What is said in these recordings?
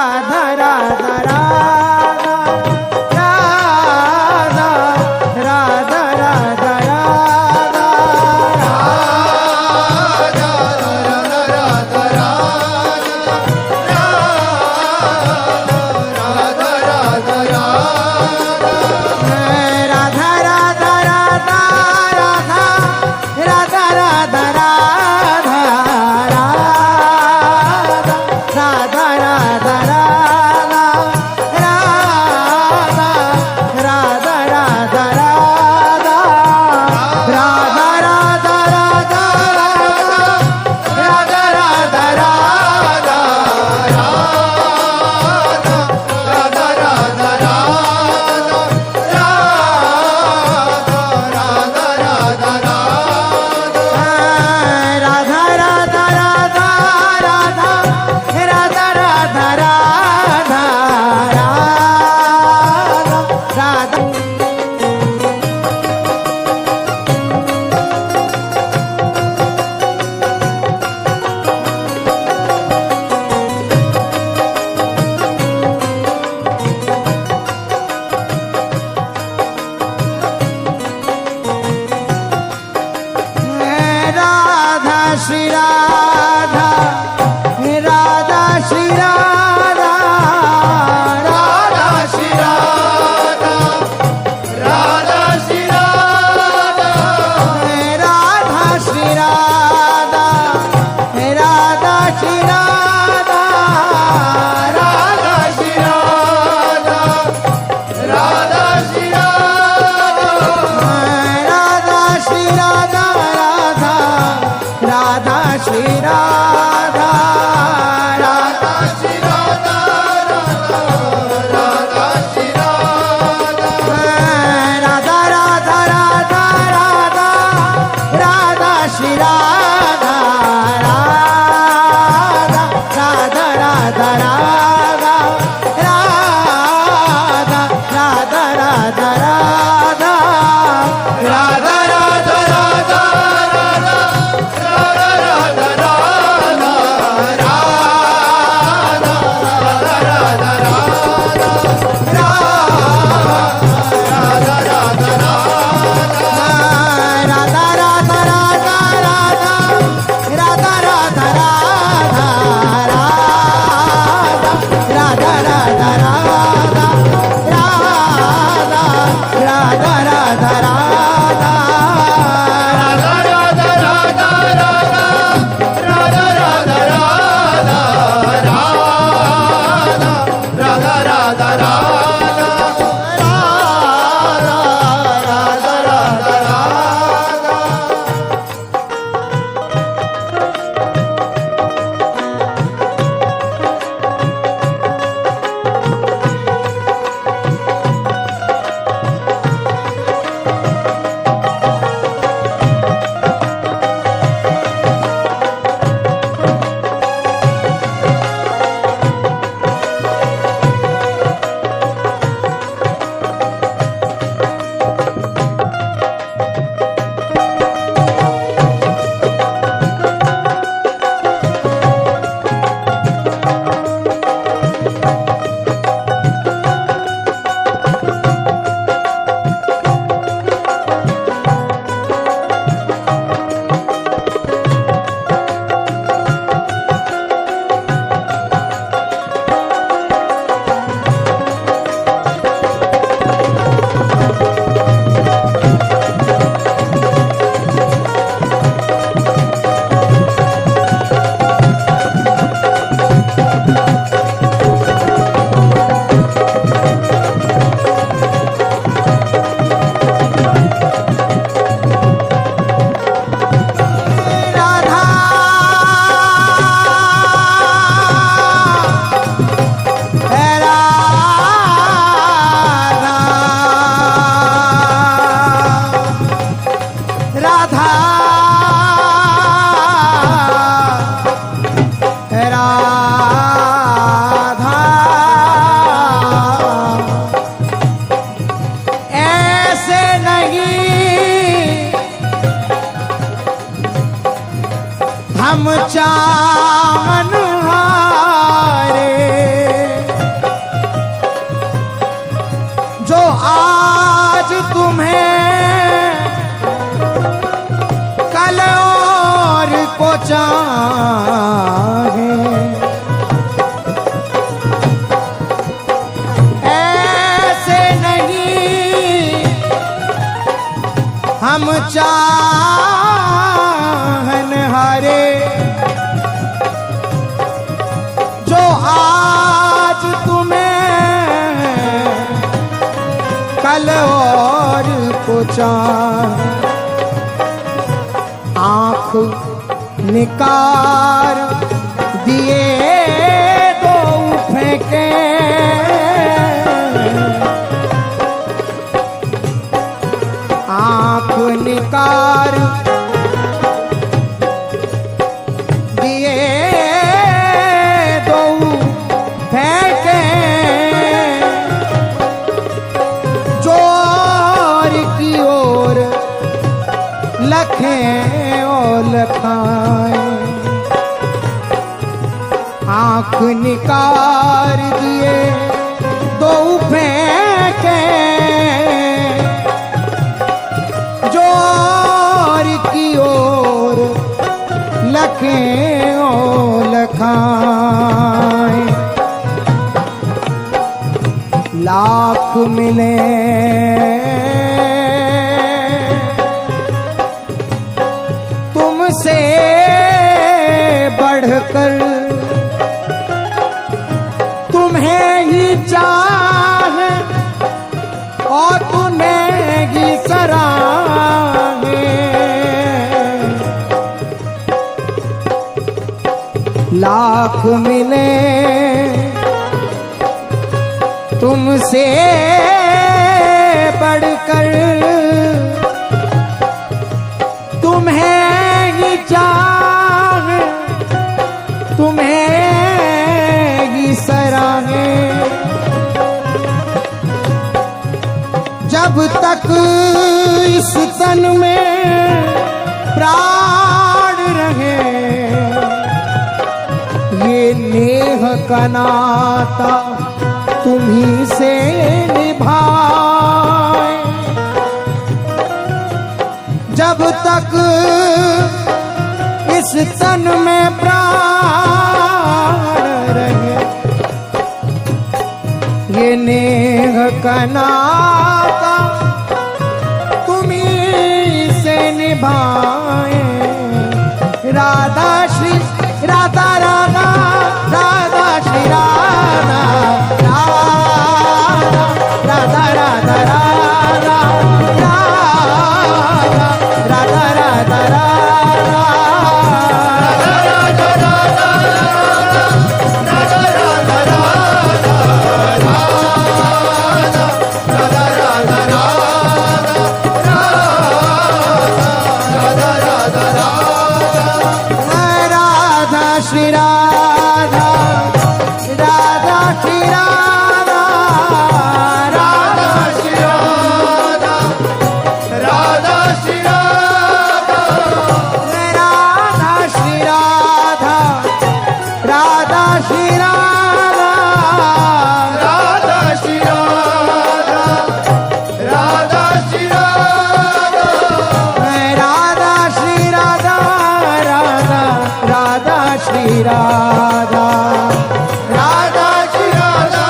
राधा राधा राधा राधा राधा राधा राधा चाहन हारे जो आज तुम्हें कल और पूछा आंख निकार दिए दो फेंके आंख निकार दिए दो फेंके जोर की ओर लखें और लखाएं आंख निकार दिए दो फेंके जोर की ओर लखें और लखाएं लाख मिले तुमसे बढ़कर तुम्हें ही चाहे और तुम्हें ही सराहे लाख मिले तुमसे बढ़कर तुम्हें ही चाहे तुम्हें ही सराहे जब तक इस तन में प्राण रहे ये नेह का नाता तुम्ही से निभाए जब तक इस तन में प्राण रहे ये नेह का नाता तुम्ही से निभाए राधा श्री राधा राधा राधा श्री राधा राधा राधा राधा राधा राधा राधा श्री राधा राधा श्री राधा राधा श्री राधा राधा श्री राधा राधा श्री राधा राधा श्री राधा राधा श्री राधा राधा श्री राधा राधा श्री राधा राधा राधा श्री राधा राधा श्री राधा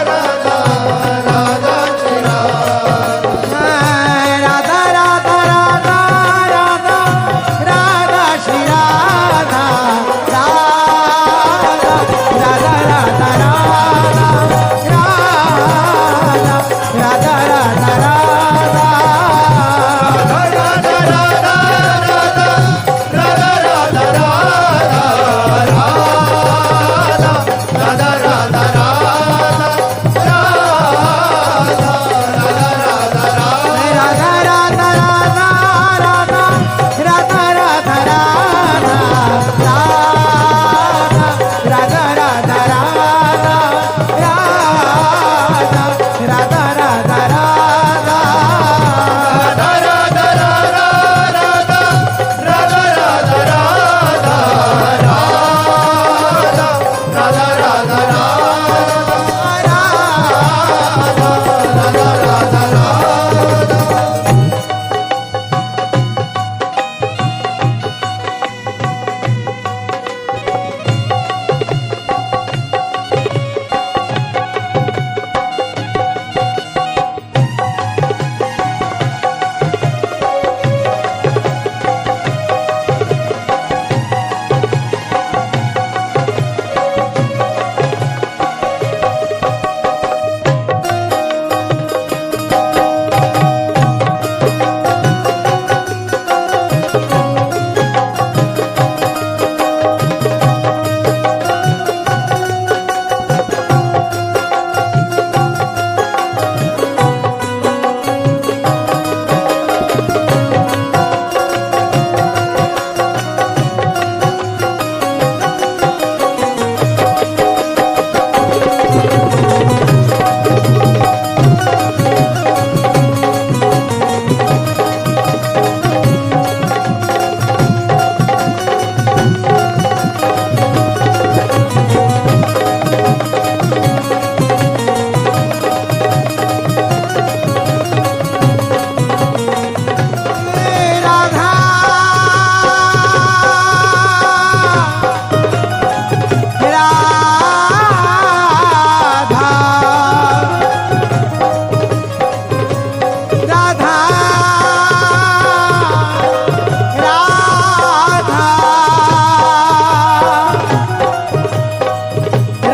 राधा राधा श्री राधा राधा राधा राधा राधा राधा श्री राधा राधा राधा राधा राधा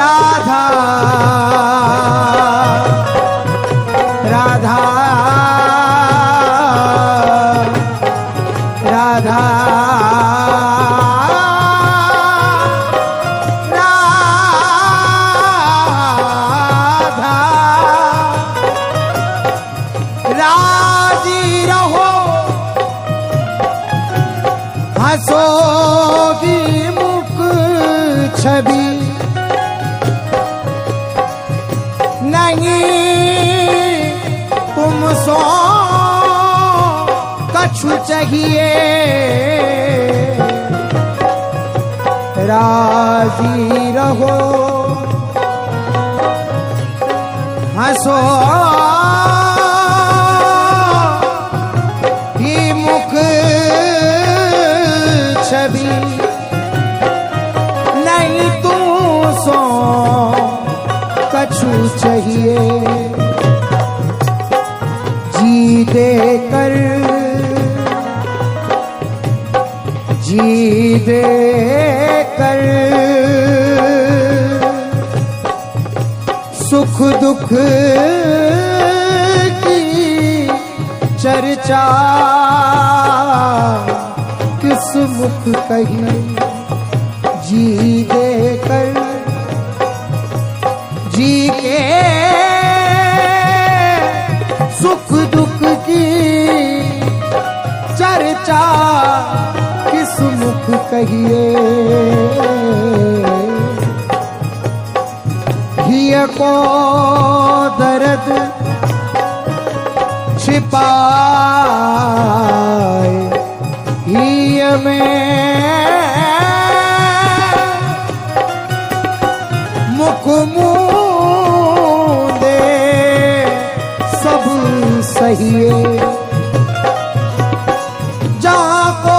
राधा राधा राधा राजी रहो हंसोगी मुख छवि नहीं तुम सो कछु चाहिए राजी रहो हंसो ही मुख छवि नहीं तू सो कछु चाहिए जी दे कर सुख दुख की चर्चा किस मुख कही जी दे कर जी के सुख दुख की चर्चा किस मुख कहिए हिय को दर्द छिपाए हिय में मुख मूंदे सब सहिए जहाँ को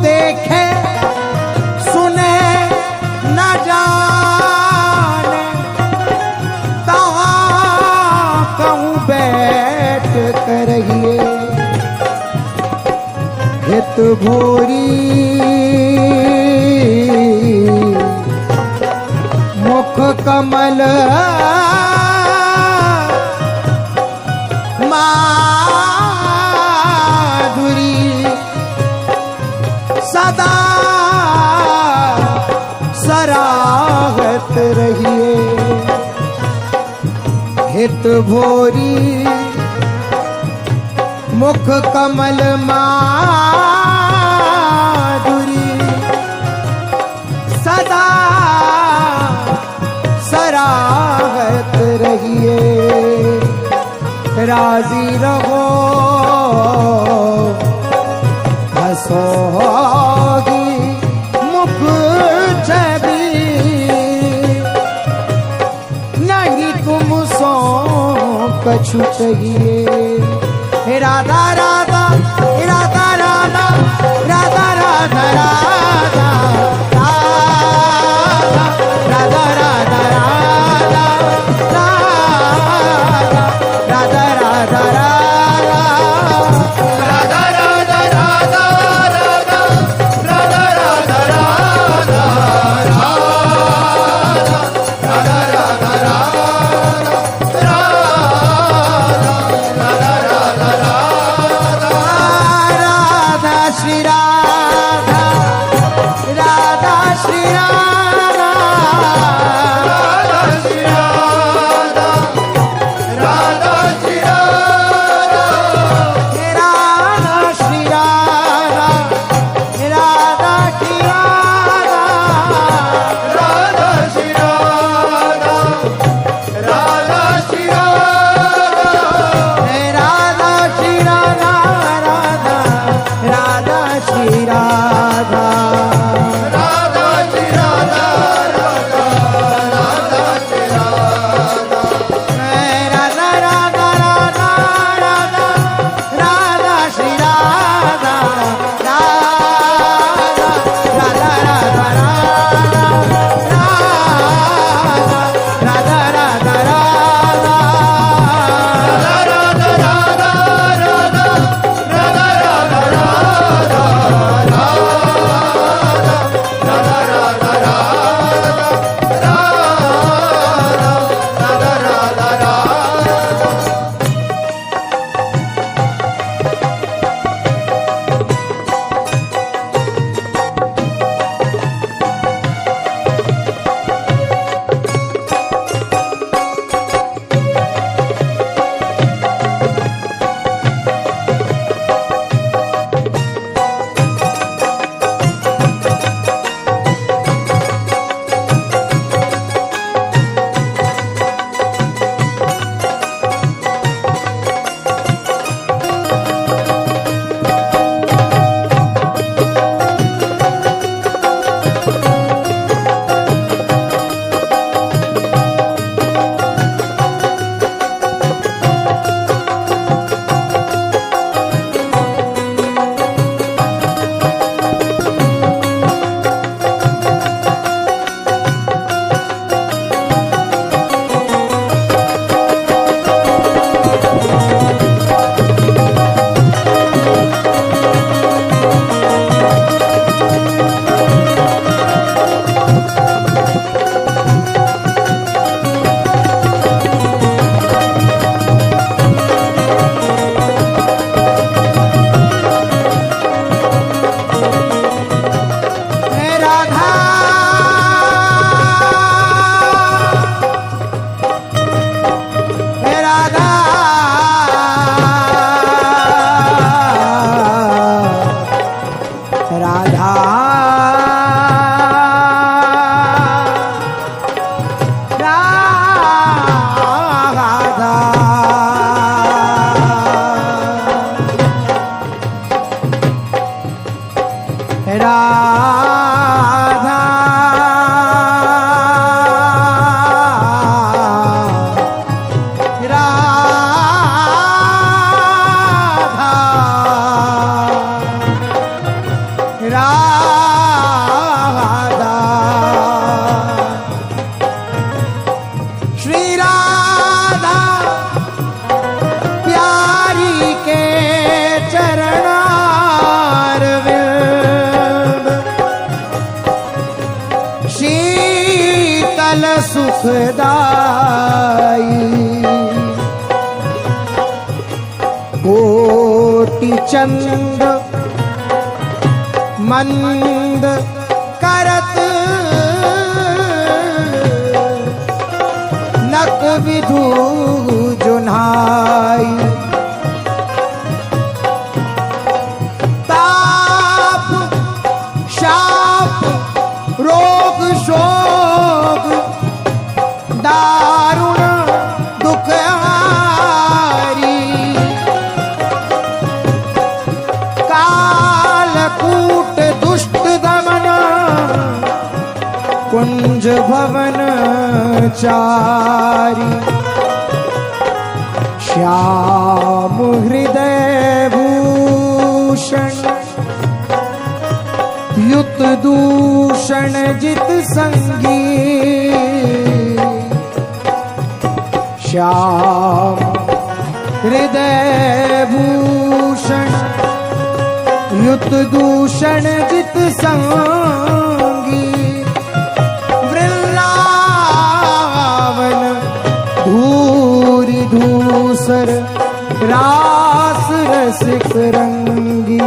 देखे सुने न जाने तहाँ कहूँ बैठ कर रहिए हित भोरी मुख कमल माधुरी सदा सराहत रहिए हित भोरी मुख कमल माधुरी सदा सराहत रहिए राजी रहो हंसोगी मुख छवि नहीं तुम सो कछु चाहिए राधा राधा राधा राधा राधा राधा राधा राधा राधा राधा राधा श्री राधा श्री राधा प्यारी के चरणारविंद शीतल सुखदाई कोटि चंद मंद करत नक विधु जुन्हाई ताप शाप रोग शोक दारुण दुख हारी कालकूट दुष्ट दमन कुंज भवन चारी श्याम हृदय भूषण युत दूषण जित संगी श्याम हृदय भूषण युत दूषण जित संगी वृंदावन धूरी धूसर रास रसिक रंगी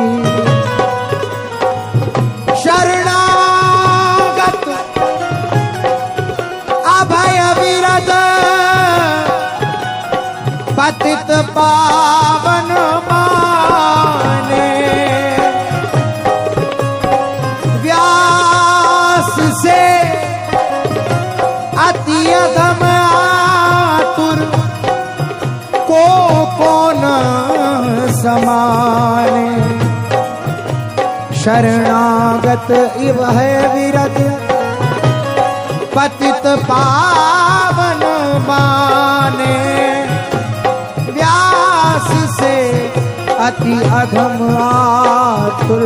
शरणागत अभय विरद पतित पावन माने व्यास से अति अधम आतुर को न समाने शरणागत इव है विरद पतित पावन माने व्यास से अति अधम आतुर